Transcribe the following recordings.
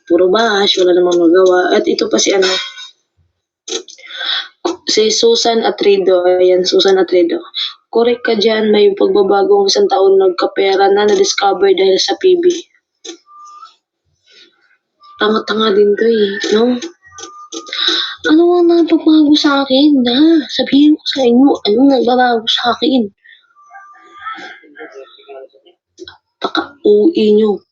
puro bash, wala namang magawa. At ito pa si ano, si Susan Atredo. Ayan, Susan Atredo. Correct ka dyan, may pagbabagong isang taon nagkapera na-discover dahil sa PB. Tanga-tanga din to eh, no? Ano ang nagbabago sa akin, na? Sabihin ko sa inyo, ano nagbabago sa akin? Paka-uwi nyo.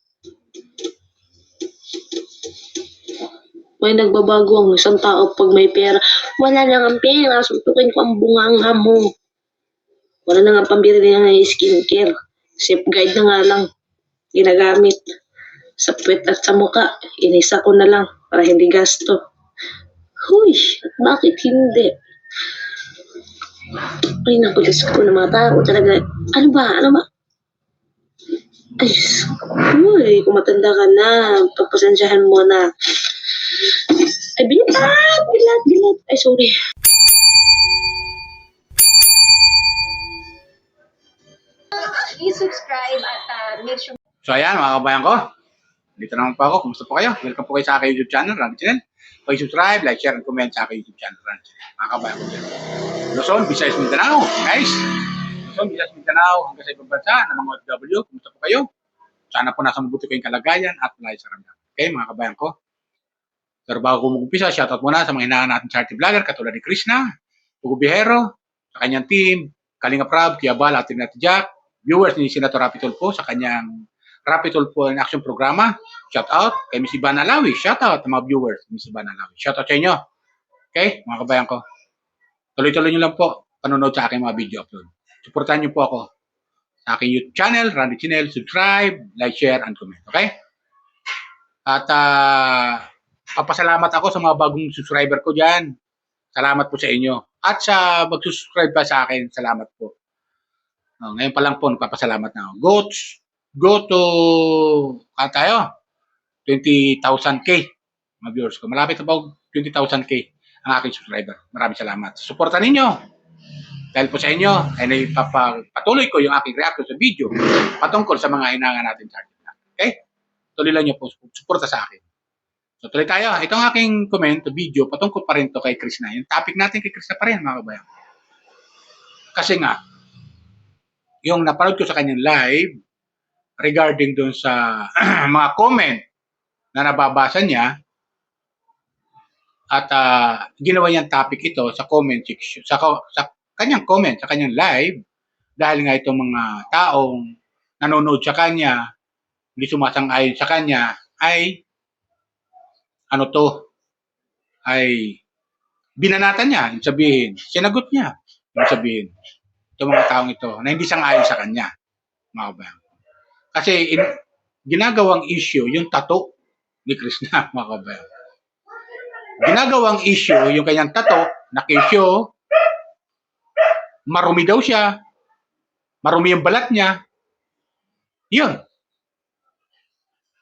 May nagbabago ang isang tao pag may pera. Wala lang ang pera, suntukin ko ang bunganga mo. Wala na nga pambili niya ng skincare. Safe guide na nga lang ginagamit. Sa puwet at sa muka, inisa ko na lang para hindi gasto. Huy, bakit hindi? Ay, naku, Diyos ko ng mga tao talaga. Ano ba? Ay, Diyos ko. Uy, kung matanda ka na, pagpasensyahan mo na. Ay, bilat. Ay, sorry. I-subscribe at make sure. So ayan mga kabayan ko, dito naman po ako. Kumusta po kayo? Welcome po kayo sa aking YouTube channel, Randy Channel. Pag-subscribe, like, share, and comment sa aking YouTube channel, Randy Channel. Mga kabayan ko dyan. Luzon, Visayas, Mindanao. Guys, Luzon, Visayas, Mindanao, hanggang sa ibang bansa ng mga OFW. Kumusta po kayo? Sana po nasa mabuti kayong kalagayan at malay sa ramdam. Okay mga kabayan ko. Pero bago ko mag-umpisa, shoutout muna sa mga hinahan natin charity vlogger katulad ni Krishna, Hugo Bihero, sa kanyang team, Kalinga Prab, Kiabal, Ate Nat Jack, viewers ni Senator Rapi Tulfo sa kanyang Rapi Tulfo in Action programa. Shout out kay Miss Ivana Alawi. Shout out sa mga viewers ni Miss Ivana Alawi. Shout out sa inyo. Okay, mga kabayan ko. Tuloy-tuloy nyo lang po panonood sa aking mga video upload. Suportahan nyo po ako sa aking YouTube channel, Randy Channel. Subscribe, like, share, and comment. Okay? At papasalamat ako sa mga bagong subscriber ko dyan. Salamat po sa inyo. At sa mag-subscribe pa sa akin, salamat po. Ngayon pa lang po, nagpapasalamat na ako. Go to, tayo, 20,000K, mga viewers ko. Malapit na po 20,000K ang aking subscriber. Maraming salamat. Suportan ninyo. Dahil po sa inyo, ay patuloy ko yung aking reaction sa video patungkol sa mga inangan natin sa akin. Okay? Tuloy lang nyo po, suporta sa akin. So, tuloy tayo. Ito ang aking comment, video, patungkol pa rin to kay Krishna. Yung topic natin kay Krishna pa rin, mga kabayan. Kasi nga, yung napanood ko sa kanyang live regarding doon sa mga comment na nababasa niya at ginawa niyang topic ito sa comment section, sa kanyang comment, sa kanyang live dahil nga itong mga taong nanonood sa kanya, hindi sumasang-ayon sa kanya, ay ay binanatan niya, yung sabihin, sinagot niya, yung sabihin, itong mga taong ito na hindi sang-ayon sa kanya, mga kabayan. Kasi ginagawang issue yung tattoo ni Krishna, mga kabayan. Ginagawang issue yung kanyang tattoo na kisyo, marumi daw siya, marumi yung balat niya, yun.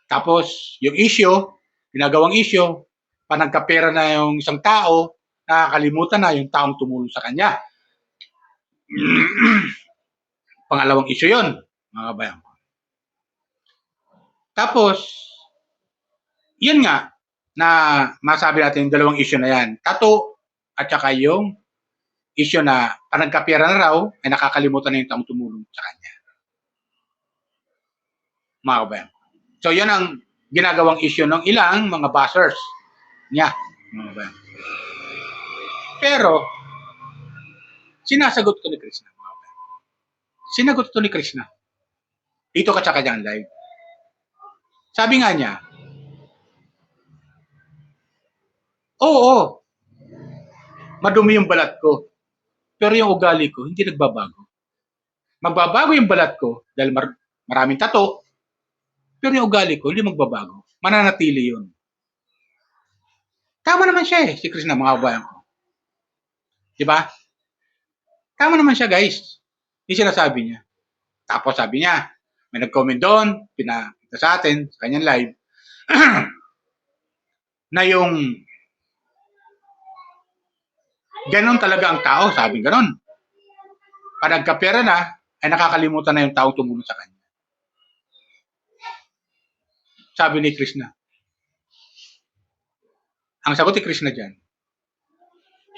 Tapos, yung issue, ginagawang issue, panagkapera na yung isang tao, nakakalimutan na yung taong tumulong sa kanya. Pangalawang issue yun, mga kabayan. Tapos, yun nga, na masabi natin yung dalawang issue na yan. Tattoo at saka yung issue na panagkapera na raw ay nakakalimutan na yung taong tumulong sa kanya. Mga kabayan. So, yun ang ginagawang issue ng ilang mga bashers niya. Mga kabayan. Pero, sinasagot ko ni Krishna. Mga kabayan. Sinagot ko ni Krishna. Dito ka sa kanyang live. Sabi nga niya, oo, madumi yung balat ko. Pero yung ugali ko, hindi nagbabago. Magbabago yung balat ko dahil maraming tattoo, pero yung ugali ko, hindi magbabago. Mananatili yun. Tama naman siya si Krishna, mga kabayan ko. Diba? Tama naman siya, guys. Yung sinasabi niya. Tapos sabi niya, may nag-comment doon, pinakita sa atin, sa kanyang live, na yung ganon talaga ang tao, sabi ganon. Pag nagkapera na, ay nakakalimutan na yung tao tumulong sa kanya. Sabi ni Krishna, Ang sagot ni Krishna dyan,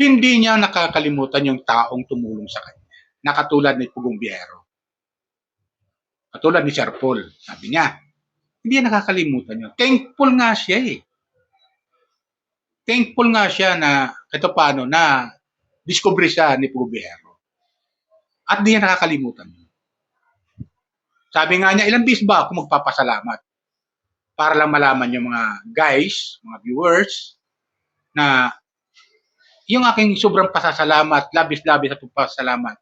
hindi niya nakakalimutan yung taong tumulong sa kanya. Nakatulad ni Pugong Biyahero. Katulad ni Sir Paul. Sabi niya, hindi niya nakakalimutan yun. Thankful nga siya eh. Thankful nga siya na ito paano na discover siya ni Pugong Biyahero. At hindi niya nakakalimutan yun. Sabi nga niya, ilang bis ba ako magpapasalamat? Para lang malaman yung mga guys, mga viewers, na yung aking sobrang pasasalamat, labis-labis at pasasalamat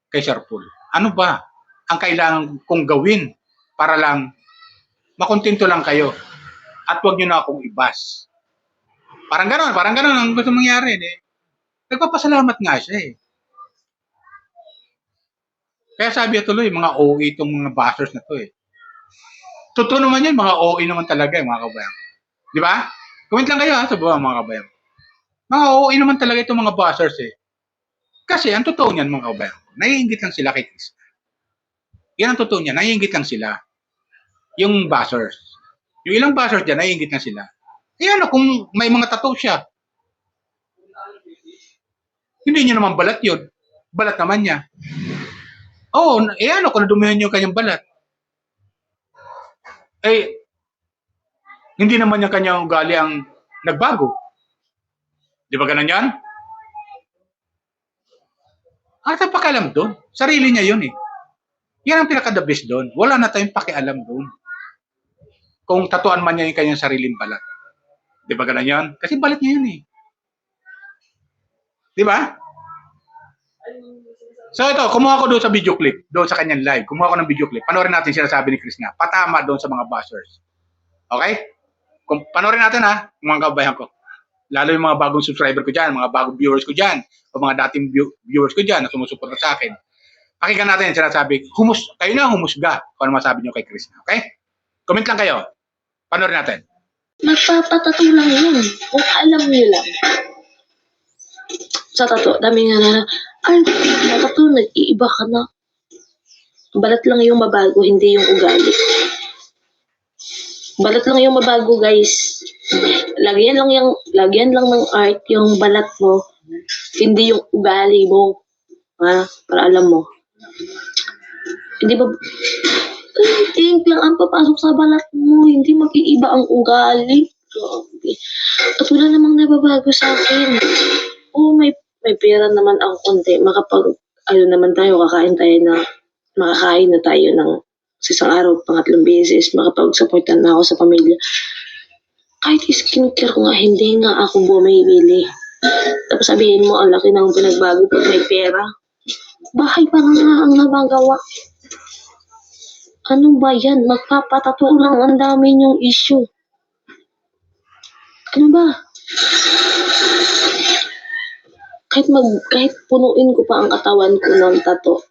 kay Sir Paul. Ano ba ang kailangan kong gawin para lang makontento lang kayo at huwag nyo na akong ibas? Parang ganon ang gusto mangyari. Eh. Nagpapasalamat nga siya eh. Kaya sabi tuloy, mga OA itong mga bashers na to eh. Totoo naman yan, mga OA naman talaga eh, mga kabayan. Di ba? Comment lang kayo ha, sa baba mga kabayan. Mga OA naman talaga itong mga bashers eh. Kasi ang totoo niyan mga kabayan, naiingit lang sila kay Chris. Yan ang totoo niya, naiingit lang sila. Yung bashers. Yung ilang bashers dyan, naiingit lang sila. Eh ano kung may mga tattoo siya? Hindi niya naman balat yun. Balat naman niya. Oo, eh ano kung nadumihan niyo kanyang balat? Eh, hindi naman yung kanyang ugali ang nagbago. Di ba ganun yan? Ano tayong pakialam doon? Sarili niya yun eh. Yan ang pinaka-the best doon. Wala na tayong pakialam doon. Kung tatuan man niya yung kanyang sariling balat. Di ba ganun yan? Kasi balat niya yun eh. Di ba? So ito, kumuha ko doon sa video clip. Doon sa kanyang live. Kumuha ko ng video clip. Panoorin natin sinasabi ni Krishna. Patama doon sa mga bashers. Okay? Kung panoorin natin ha, mga kabayan ko. Lalo yung mga bagong subscriber ko dyan, mga bagong viewers ko dyan, o mga dating viewers ko dyan na sumusuporta sa akin. Pakinggan natin yung sinasabi. Kayo na humusga kung ano masabi nyo kay Krishna. Okay? Comment lang kayo. Panoorin natin. Magpapatato lang yun. Kung alam nyo lang. Sa tato, dami nga na, ay, tato, nag-iiba ka na. Balat lang yung mabago, hindi yung ugali. Balat lang yung mabago, guys. Lagyan lang ng art yung balat mo, hindi yung ugali mo. Ha? Para alam mo. Hindi ba, ink lang ang papasok sa balat mo, hindi mag-iiba ang ugali. Grabe. At wala namang nababago sa akin. Oo, may pera naman ako konti. Naman tayo, makakain na tayo ng sa isang araw, pangatlong beses, makapag-supportan na ako sa pamilya. Kahit skincare ko nga, hindi nga ako bumibili. Tapos sabihin mo, ang laki ng pinagbago pag may pera. Bahay pa nga ang nabagawa. Ano ba yan? Magpapatato lang, ang dami niyong issue. Ano ba? Kahit punuin ko pa ang katawan ko ng tato,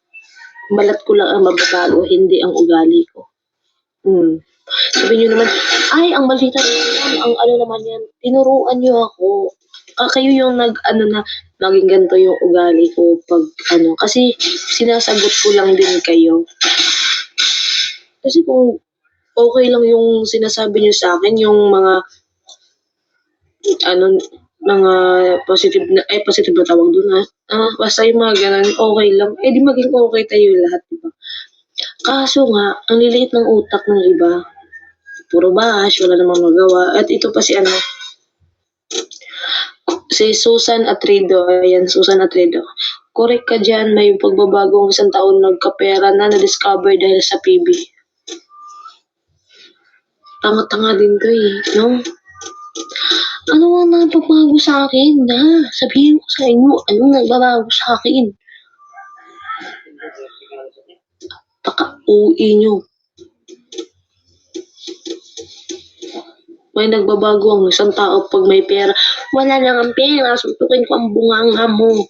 balat ko lang ang mababago, hindi ang ugali ko. Sabi niyo naman, ay, ang balita naman, ang ano naman yan, tinuruan niyo ako. Kayo yung naging ganito yung ugali ko pag kasi sinasagot ko lang din kayo. Kasi kung okay lang yung sinasabi niyo sa akin, yung mga mga positive na tawag doon ha. Basta yung mga ganun, okay lang. Eh di maging okay tayo lahat, diba? Kaso nga, ang liliit ng utak ng iba. Puro bash, wala namang magawa. At ito pa si Susan Atredo. Ayan, Susan Atredo. Correct ka dyan, may pagbabagong isang taon nagkapera na-discover dahil sa PB. Tanga-tanga din to eh, no? Ano ang nagbabago sa akin? Sabihin ko sa inyo, anong nagbabago sa akin? Taka-uwi nyo. May nagbabago ang isang tao pag may pera. Wala lang ang pera, suntukin ko ang bunganga mo.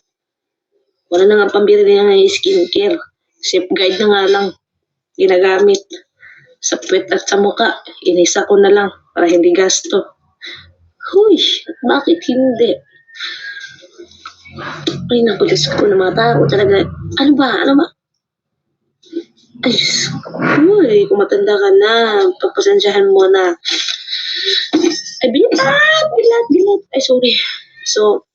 Wala na nga pambili ng skincare. Safe guide na nga lang ginagamit. Sa puwet at sa muka, inisa ko na lang para hindi gasto. Huy, bakit hindi? Ay, nakulis ko ng mga tao talaga. Ano ba? Ay, huy, kung matanda ka na, pagpasensyahan mo na. Ay, bilisan Ay, sorry. So,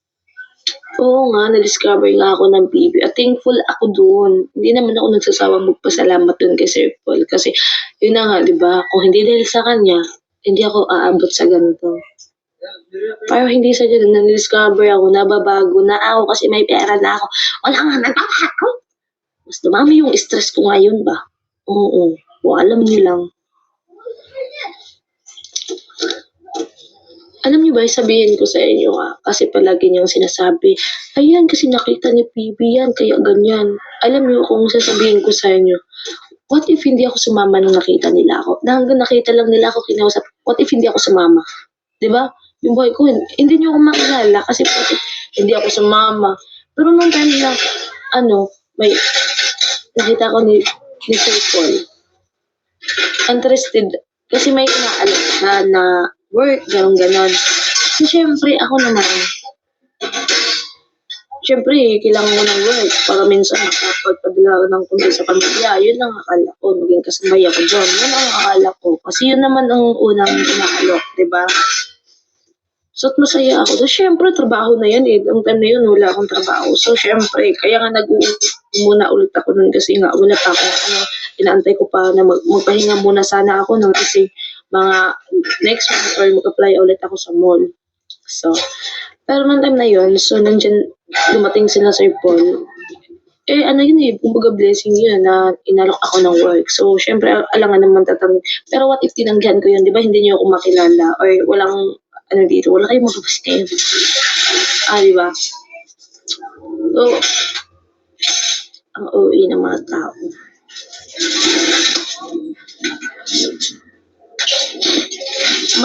oo nga, na-discover nga ako ng PB at thankful ako doon. Hindi naman ako nagsasawang magpasalamat doon kay Sir Paul kasi yun na nga, di ba? Kung hindi dahil sa kanya, hindi ako aabot sa ganito. Pero hindi sa ganun, na-discover ako, nababago na ako kasi may pera na ako. Wala nga nagbabago. Mas dumami yung stress ko ngayon ba? Oo, o alam niyo lang. Alam niyo ba, sabihin ko sa inyo kasi palagi niyang sinasabi, ayan kasi nakita ni PB yan, kaya ganyan. Alam niyo kung sasabihin ko sa inyo, what if hindi ako sumama nung nakita nila ako? Na hanggang nakita lang nila ako kinausap, what if hindi ako sumama? Di ba? Yung boy ko, hindi niyo ako makilala kasi what if hindi ako sumama. Pero nung time na, may nakita ko ni Sir Paul, interested, kasi may inaalam siya na work, ganon. So, syempre, ako naman, syempre, kailangan mo ng work para minsan makapagpadala ng kundi sa pamilya. Yun ang akala ko, maging kasabay ako dyan. Yun ang akala ko. Kasi yun naman ang unang inaalok, diba? So, masaya ako. So, syempre, trabaho na yan eh. Ang time na yun, wala akong trabaho. So, syempre, kaya nga muna ulit ako nun kasi nga, wala pa ako. Inaantay ko pa na magpahinga muna sana ako nun kasi mga next month or mag-apply ulit ako sa mall. So, pero nung time na yun, so, nandyan, dumating sila sa Paul. Yun eh, kumbaga blessing yun na inalok ako ng work. So, syempre, alangan naman tatangin. Pero what if tinanggihan ko yun, di ba, hindi niyo ako makilala or walang dito, wala kayong magabas kayo. Di ba? So, ang OA ng mga tao.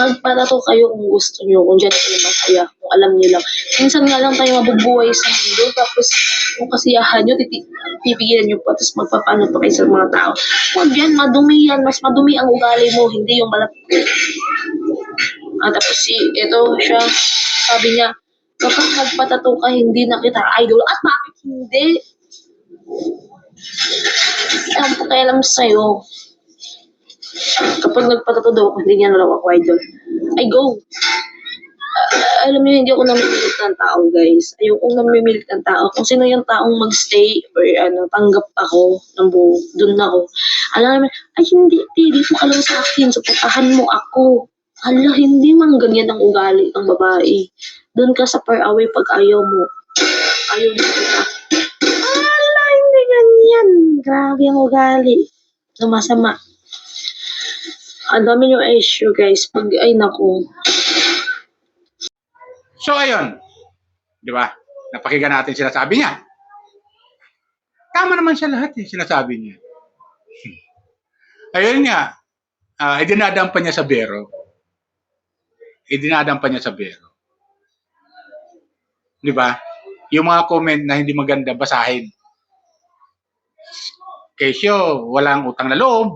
Magparato kayo kung gusto nyo, kung dyan kayo masaya, kung alam nyo lang. Minsan nga lang tayo mabubuhay sa mundo, tapos yung kasiyahan nyo, pipigilan nyo pa, tapos magpapaano pa kayo sa mga tao. Huwag yan, madumi yan, mas madumi ang ugali mo, hindi yung balat ko. Tapos ito siya, sabi niya, kapag nagpatato ka, hindi na kita idol. At bakit hindi? Ang pakialam sa'yo. Kapag nagpatato daw ako, hindi niya na raw ako idol. I go. Alam niyo, hindi ako namimilit ng tao, guys. Ayokong namimilit ng tao. Kung sino yung taong magstay or tanggap ako ng buo, dun ako. Alam namin, ay hindi, dito ka lang sa akin, supportahan mo ako. Hala, hindi man ganyan ang ugali ng babae. Doon ka sa far away pag ayaw mo. Ayaw mo kita. Hala, hindi ganyan. Grabe ang ugali. Masama. Ang dami yung issue, guys. Pag, ay naku. So, ayun. Di ba? Napakinggan natin sinasabi niya. Tama naman siya lahat eh, sinasabi niya. Ayun nga, idinadampa niya sa bero. Idinadampa niya sa bero. Di ba? Yung mga comment na hindi maganda, basahin. Kesyo, walang utang na loob.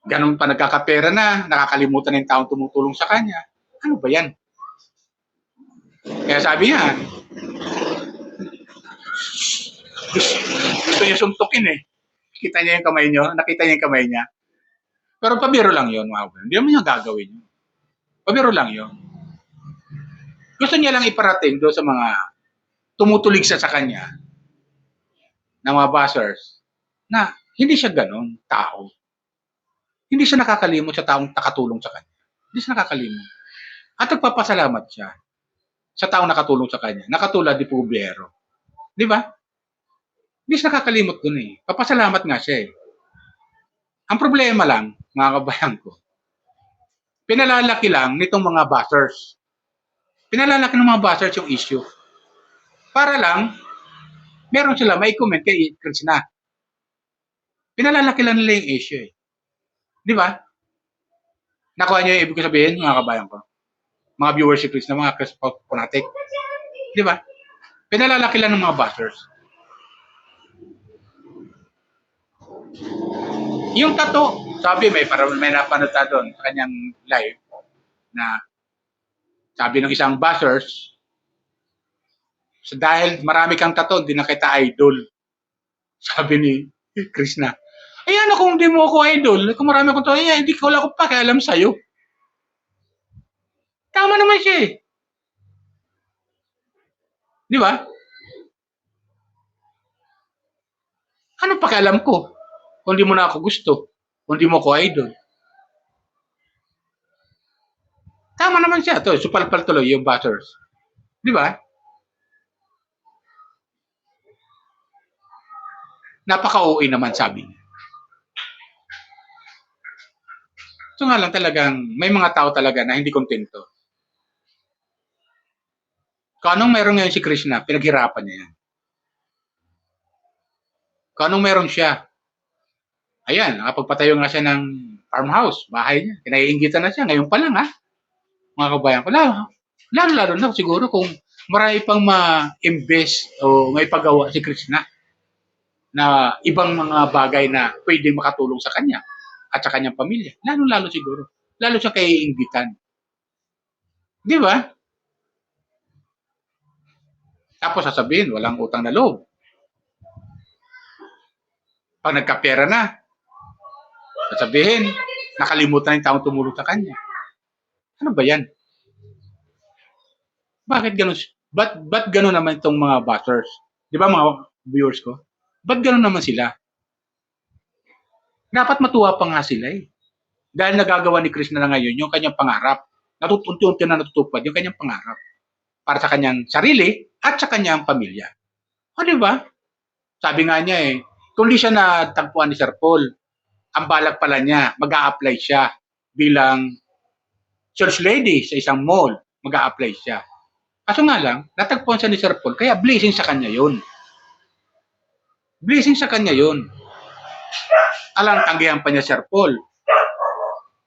Ganun pa nagkakapera na, nakakalimutan ng taong tumutulong sa kanya. Ano ba yan? Kaya sabi niya, gusto niya suntukin eh. Kita niya yung kamay niyo, nakita niya yung kamay niya. Pero pabiro lang yun, mga kapatid. Hindi naman niya gagawin yun. Pabiro lang yun. Gusto niya lang iparating doon sa mga tumutulig sa kanya na mga buzzers na hindi siya ganun tao. Hindi siya nakakalimot sa taong nakatulong sa kanya. Hindi siya nakakalimot. At nagpapasalamat siya sa taong nakatulong sa kanya. Nakatulad ni Pubiero. Di ba? Hindi siya nakakalimot dun eh. Papasalamat nga siya eh. Ang problema lang, mga kabayan ko, pinalalaki lang nitong mga buzzers. Pinalalaki ng mga buzzers yung issue. Para lang, meron sila may comment kay Krishna. Pinalalaki lang nila yung issue eh. Di ba? Nakuha niyo yung ibig sabihin, mga kabayan ko. Mga viewers si Krishna, mga Krishna-fanatic. Di ba? Pinalalaki lang ng mga buzzers. Yung tato, sabi may napanood doon sa kanyang live na sabi ng isang buzzers, so dahil marami kang tato, hindi na kita idol. Sabi ni Krishna. Ayan kung hindi mo ako idol, kung marami akong tato, hindi ko wala ko pakialam sa'yo. Tama naman siya eh. Di ba? Ano pakialam ko? Kung di mo na ako gusto. Kung di mo ako idol. Tama naman siya. Ito, supalpal tuloy yung bashers. Di ba? Napaka-OA naman sabi niya. So nga lang talagang may mga tao talaga na hindi kontento. Kung anong meron ngayon si Krishna, pinaghirapan niya yan. Kung anong meron siya, ayan, nakapagpatayo nga siya ng farmhouse, bahay niya. Kinaiingitan na siya, ngayon pa lang ha. Mga kabayan ko, lalo na siguro kung marami pang ma-invest o may pagawa si Krishna na ibang mga bagay na pwede makatulong sa kanya at sa kanyang pamilya. Lalo siguro. Lalo siya kaiingitan. Di ba? Tapos sasabihin, walang utang na loob. Pag nagkapera na, sasabihin, nakalimutan yung taong tumulong sa kanya. Ano ba yan? Bakit ganun? Ba't ganun naman itong mga bashers? Di ba mga viewers ko? Ba't ganun naman sila? Dapat matuwa pa nga sila eh. Dahil nagagawa ni Krishna na ngayon yung kanyang pangarap. Unti-unti na natutupad yung kanyang pangarap. Para sa kanyang sarili at sa kanyang pamilya. O di ba? Sabi nga niya eh, kung di siya natagpuan ni Sir Paul, ang balak pala niya, mag-a-apply siya bilang church lady sa isang mall. Mag-a-apply siya. Kaso nga lang, natagpuan siya ni Sir Paul, kaya blessing sa kanya yun. Blessing sa kanya yun. Alang tanggihan pa niya Sir Paul.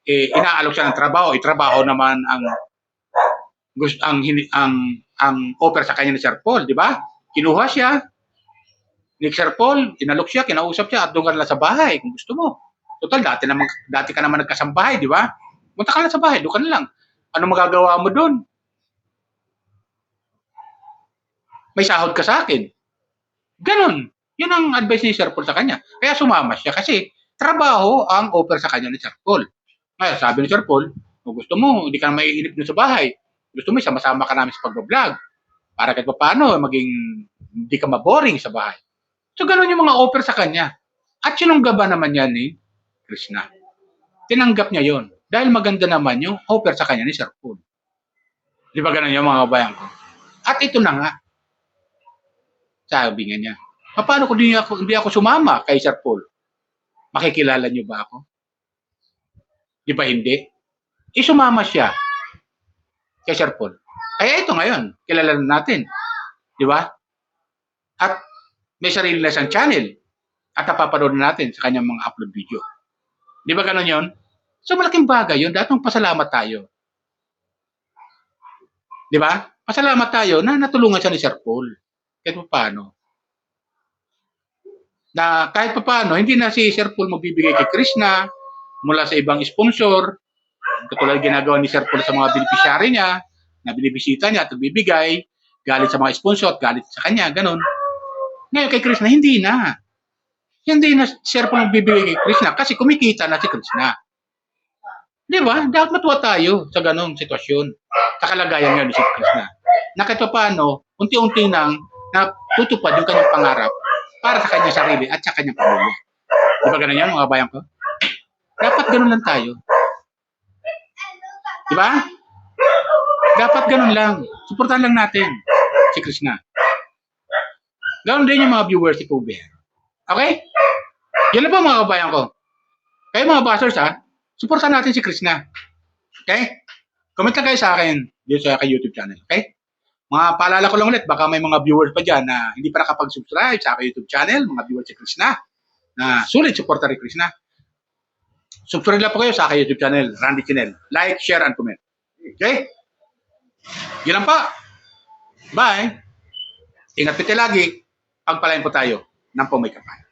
Inaalok siya ng trabaho. Trabaho naman ang offer sa kanya ni Sir Paul, di ba? Kinuha siya ni Sir Paul, inalok siya, kinausap siya at doon ka na sa bahay kung gusto mo. Total, dati ka naman nagkasambahay, di ba? Punta ka lang sa bahay, doon ka na lang. Ano magagawa mo doon? May sahod ka sa akin. Ganon. Yun ang advice ni Sir Paul sa kanya. Kaya sumama siya kasi trabaho ang offer sa kanya ni Sir Paul. Ngayon, sabi ni Sir Paul, kung gusto mo, hindi ka na maiinip doon sa bahay. Gusto mo, sama-sama ka namin sa pag-vlog. Para kahit paano, maging hindi ka maboring sa bahay. So, gano'n yung mga offer sa kanya. At sinungga ba naman yan ni Krishna? Tinanggap niya yon dahil maganda naman yung offer sa kanya ni Sir Paul. Di ba gano'n yung mga kabayan ko? At ito na nga. Sabi nga niya, paano kung hindi ako sumama kay Sir Paul? Makikilala niyo ba ako? Di ba hindi? Sumama siya kay Sir Paul. Kaya ito ngayon, kilala na natin. Di ba? At may sarili na siyang channel at napapanood natin sa kanyang mga upload video. Di ba ganun yun? So malaking bagay yun. Datong pasalamat tayo. Di ba? Pasalamat tayo na natulungan siya ni Sir Paul. Kahit paano. Na kahit paano, hindi na si Sir Paul magbibigay kay Krishna mula sa ibang sponsor. Katulad ginagawa ni Sir Paul sa mga beneficiary niya, na binibisita niya at nagbibigay, galit sa mga sponsor at galit sa kanya, ganun. Ngayon kay Krishna, hindi na. Hindi na Sir Paul magbibigay kay Krishna kasi kumikita na si Krishna. Di ba? Dapat matuwa tayo sa ganung sitwasyon. Sa kalagayan nga ni si Krishna. Na kahit paano, unti-unti nang natutupad yung kanyang pangarap para sa kanyang sarili at sa kanyang pamilya. Di ba ganun yan, mga bayan ko? Dapat ganun lang tayo. Di ba? Dapat ganun lang. Suportahan lang natin si Krishna. Ganun din yung mga viewers si Kuber. Okay? Yan lang po mga kabayan ko. Kayo mga bashers ha, suportahan natin si Krishna. Okay? Comment lang kayo sa akin dito sa aking YouTube channel. Okay? Mga paalala ko lang ulit, baka may mga viewers pa dyan na hindi pa nakapag-subscribe sa aking YouTube channel, mga viewers si Krishna, na sulit suporta rin Krishna. Subscribe lang po kayo sa aking YouTube channel, Randy Channel. Like, share, and comment. Okay? Yun lang pa. Bye. Ingat po tayo lagi. Pagpalain po tayo ng pumay kapal.